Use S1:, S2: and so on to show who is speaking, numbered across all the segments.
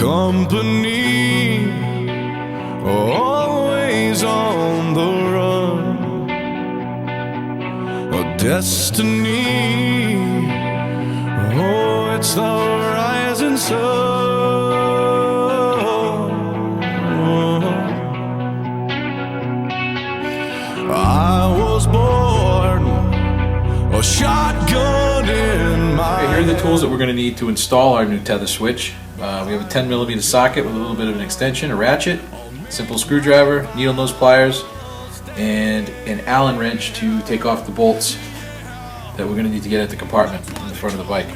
S1: company, always on the run, a destiny, oh, it's the rising sun. I was born a shotgun in my
S2: Here are the tools that we're going to need to install our new tether switch. We have a 10mm socket with a little bit of an extension, a ratchet, simple screwdriver, needle nose pliers, and an Allen wrench to take off the bolts that we're going to need to get at the compartment in the front of the bike.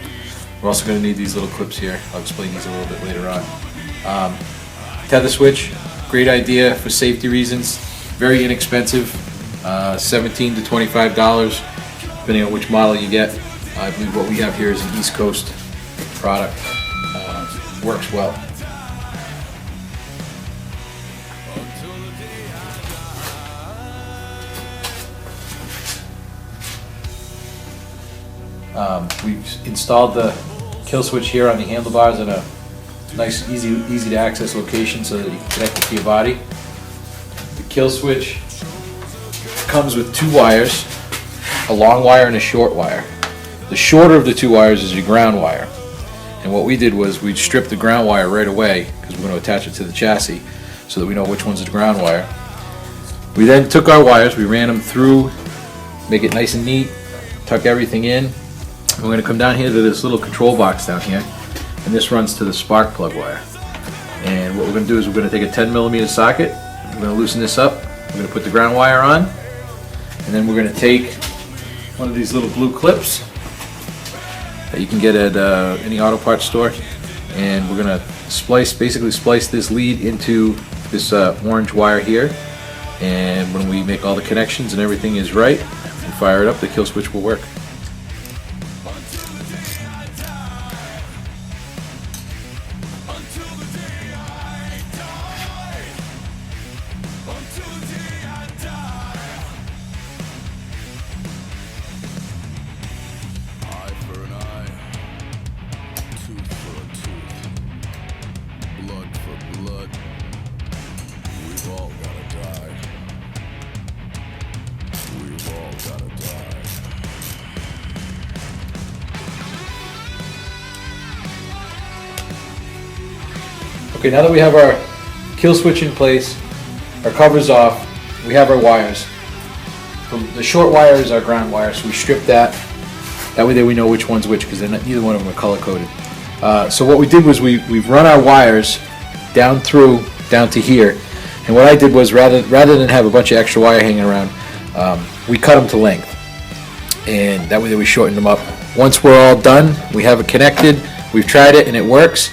S2: We're also going to need these little clips here. I'll explain these a little bit later on. Tether switch, great idea for safety reasons, very inexpensive, $17 to $25 depending on which model you get. I believe what we have here is an East Coast product. Works well. We've installed the kill switch here on the handlebars in a nice, easy to access location so that you can connect it to your body. The kill switch comes with two wires, a long wire and a short wire. The shorter of the two wires is your ground wire. And what we did was we stripped the ground wire right away because we're going to attach it to the chassis so that we know which one's the ground wire. We then took our wires, we ran them through, make it nice and neat, tuck everything in. And we're going to come down here to this little control box down here, and this runs to the spark plug wire. And what we're going to do is we're going to take a 10mm socket, we're going to loosen this up, we're going to put the ground wire on, and then we're going to take one of these little blue clips that you can get at any auto parts store, and we're going to basically splice this lead into this orange wire here, and when we make all the connections and everything is right and fire it up, the kill switch will work. Okay, now that we have our kill switch in place, our cover's off, we have our wires. The short wire is our ground wire, so we strip that. That way we know which one's which because neither one of them are color coded. So what we did was we've run our wires down to here, and what I did was rather than have a bunch of extra wire hanging around, we cut them to length, and that way we shortened them up. Once we're all done, we have it connected, we've tried it and it works.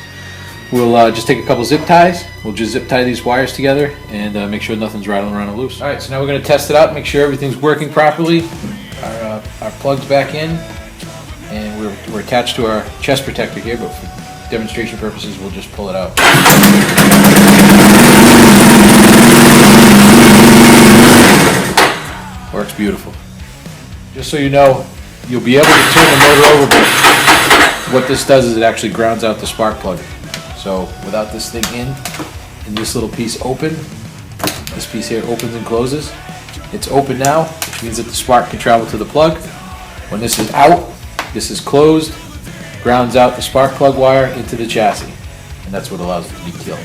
S2: We'll just take a couple zip ties. We'll just zip tie these wires together and make sure nothing's rattling around or loose. All right, so now we're going to test it out, make sure everything's working properly. Our plug's back in, and we're attached to our chest protector here, but for demonstration purposes, we'll just pull it out. Works beautiful. Just so you know, you'll be able to turn the motor over, but what this does is it actually grounds out the spark plug. So without this thing in, and this little piece open, this piece here opens and closes. It's open now, which means that the spark can travel to the plug. When this is out, this is closed, grounds out the spark plug wire into the chassis, and that's what allows it to be killed.